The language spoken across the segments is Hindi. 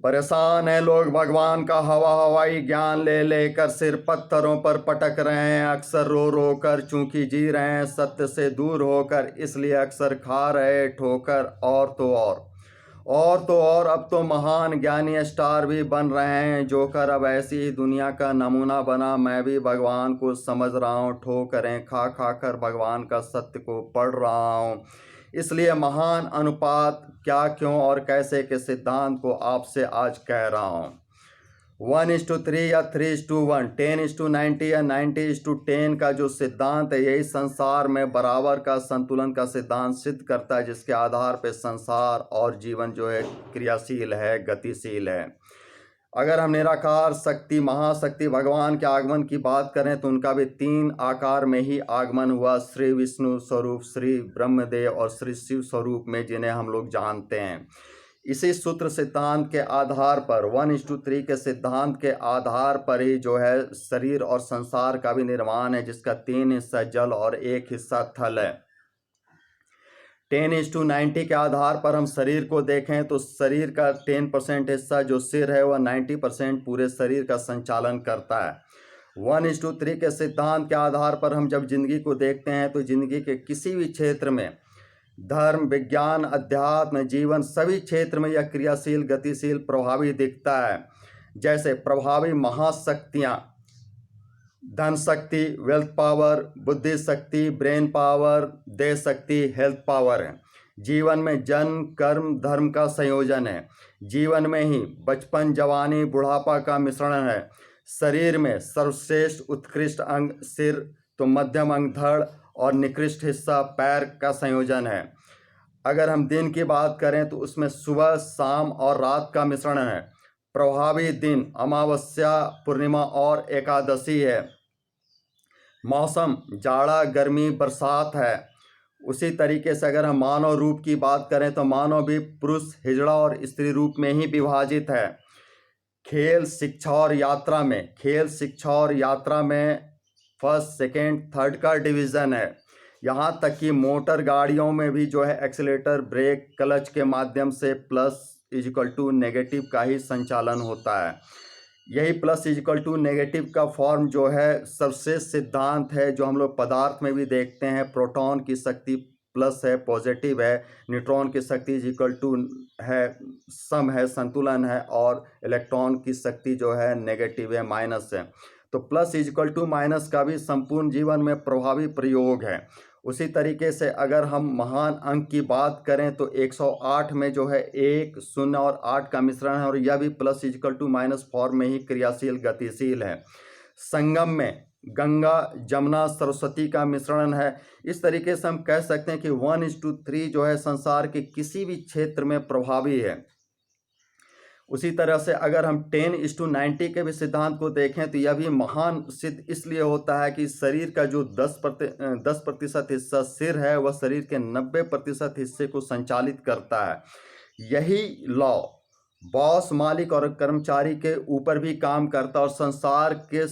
परेशान है लोग भगवान का हवा हवाई ज्ञान ले लेकर, सिर पत्थरों पर पटक रहे हैं अक्सर रो रो कर, चूंकि जी रहे हैं सत्य से दूर होकर, इसलिए अक्सर खा रहे ठोकर। और अब तो महान ज्ञानी स्टार भी बन रहे हैं जोकर, अब ऐसी ही दुनिया का नमूना बना मैं भी भगवान को समझ रहा हूँ, ठोकरें खा खा कर भगवान का सत्य को पढ़ रहा हूँ। इसलिए महान अनुपात क्या क्यों और कैसे के सिद्धांत को आपसे आज कह रहा हूँ। 1:3 या 3:1, 10:90 या 90:10 का जो सिद्धांत है, यही संसार में बराबर का संतुलन का सिद्धांत सिद्ध करता है, जिसके आधार पर संसार और जीवन जो है क्रियाशील है, गतिशील है। अगर हम निराकार शक्ति महाशक्ति भगवान के आगमन की बात करें तो उनका भी 3 आकार में ही आगमन हुआ, श्री विष्णु स्वरूप, श्री ब्रह्मदेव और श्री शिव स्वरूप में, जिन्हें हम लोग जानते हैं। इसी सूत्र सिद्धांत के आधार पर 1:3 के सिद्धांत के आधार पर ही जो है शरीर और संसार का भी निर्माण है, जिसका 3 हिस्सा जल और 1 हिस्सा थल है। 10:90 के आधार पर हम शरीर को देखें तो शरीर का 10% हिस्सा जो सिर है वह 90% पूरे शरीर का संचालन करता है। 1:3 के सिद्धांत के आधार पर हम जब जिंदगी को देखते हैं तो जिंदगी के किसी भी क्षेत्र में, धर्म विज्ञान अध्यात्म जीवन सभी क्षेत्र में यह क्रियाशील गतिशील प्रभावी दिखता है। जैसे प्रभावी महाशक्तियाँ, धन शक्ति वेल्थ पावर, बुद्धि शक्ति ब्रेन पावर, देह शक्ति हेल्थ पावर है। जीवन में जन्म कर्म धर्म का संयोजन है। जीवन में ही बचपन जवानी बुढ़ापा का मिश्रण है। शरीर में सर्वश्रेष्ठ उत्कृष्ट अंग सिर, तो मध्यम अंग धड़ और निकृष्ट हिस्सा पैर का संयोजन है। अगर हम दिन की बात करें तो उसमें सुबह शाम और रात का मिश्रण है। प्रभावी दिन अमावस्या पूर्णिमा और एकादशी है। मौसम जाड़ा गर्मी बरसात है। उसी तरीके से अगर हम मानव रूप की बात करें तो मानव भी पुरुष हिजड़ा और स्त्री रूप में ही विभाजित है। खेल शिक्षा और यात्रा में फर्स्ट सेकेंड थर्ड का डिवीज़न है। यहाँ तक कि मोटर गाड़ियों में भी जो है एक्सीलेटर ब्रेक क्लच के माध्यम से += का ही संचालन होता है। यही += नेगेटिव का फॉर्म जो है सबसे सिद्धांत है, जो हम लोग पदार्थ में भी देखते हैं। प्रोटॉन की शक्ति प्लस है, पॉजिटिव है। न्यूट्रॉन की शक्ति = है, सम है, संतुलन है। और इलेक्ट्रॉन की शक्ति जो है नेगेटिव है, माइनस है। तो += का भी संपूर्ण जीवन में प्रभावी प्रयोग है। उसी तरीके से अगर हम महान अंक की बात करें तो 108 में जो है 1 0 और 8 का मिश्रण है, और यह भी += फॉर्म में ही क्रियाशील गतिशील है। संगम में गंगा जमुना सरस्वती का मिश्रण है। इस तरीके से हम कह सकते हैं कि 1:3 जो है संसार के किसी भी क्षेत्र में प्रभावी है। उसी तरह से अगर हम 10:90 के भी सिद्धांत को देखें तो यह भी महान सिद्ध इसलिए होता है कि शरीर का जो 10% हिस्सा सिर है वह शरीर के 90% हिस्से को संचालित करता है। यही लॉ बॉस मालिक और कर्मचारी के ऊपर भी काम करता है, और संसार के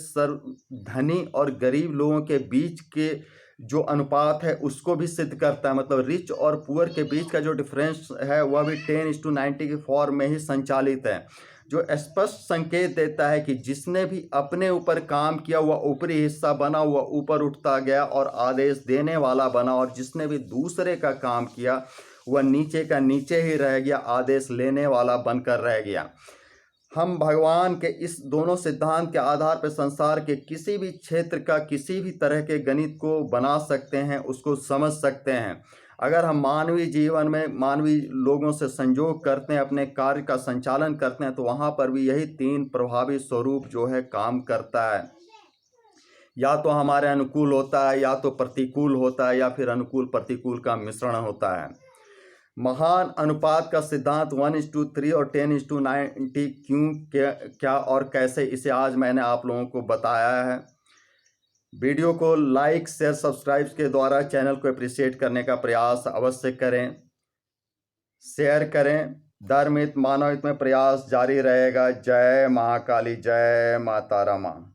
धनी और गरीब लोगों के बीच के जो अनुपात है उसको भी सिद्ध करता है। मतलब रिच और पुअर के बीच का जो डिफरेंस है वह भी 10:90 के फॉर्म में ही संचालित है, जो स्पष्ट संकेत देता है कि जिसने भी अपने ऊपर काम किया वह ऊपरी हिस्सा बना, हुआ ऊपर उठता गया और आदेश देने वाला बना, और जिसने भी दूसरे का काम किया वह नीचे का नीचे ही रह गया, आदेश लेने वाला बनकर रह गया। हम भगवान के इस दोनों सिद्धांत के आधार पर संसार के किसी भी क्षेत्र का किसी भी तरह के गणित को बना सकते हैं, उसको समझ सकते हैं। अगर हम मानवीय जीवन में मानवीय लोगों से संयोग करते हैं, अपने कार्य का संचालन करते हैं, तो वहाँ पर भी यही 3 प्रभावी स्वरूप जो है काम करता है। या तो हमारे अनुकूल होता है, या तो प्रतिकूल होता है, या फिर अनुकूल प्रतिकूल का मिश्रण होता है। महान अनुपात का सिद्धांत 1:3 और 10:90 क्यों क्या और कैसे, इसे आज मैंने आप लोगों को बताया है। वीडियो को लाइक शेयर सब्सक्राइब के द्वारा चैनल को अप्रिशिएट करने का प्रयास अवश्य करें, शेयर करें। धर्म हित मानव हित में प्रयास जारी रहेगा। जय महाकाली, जय माता रमा।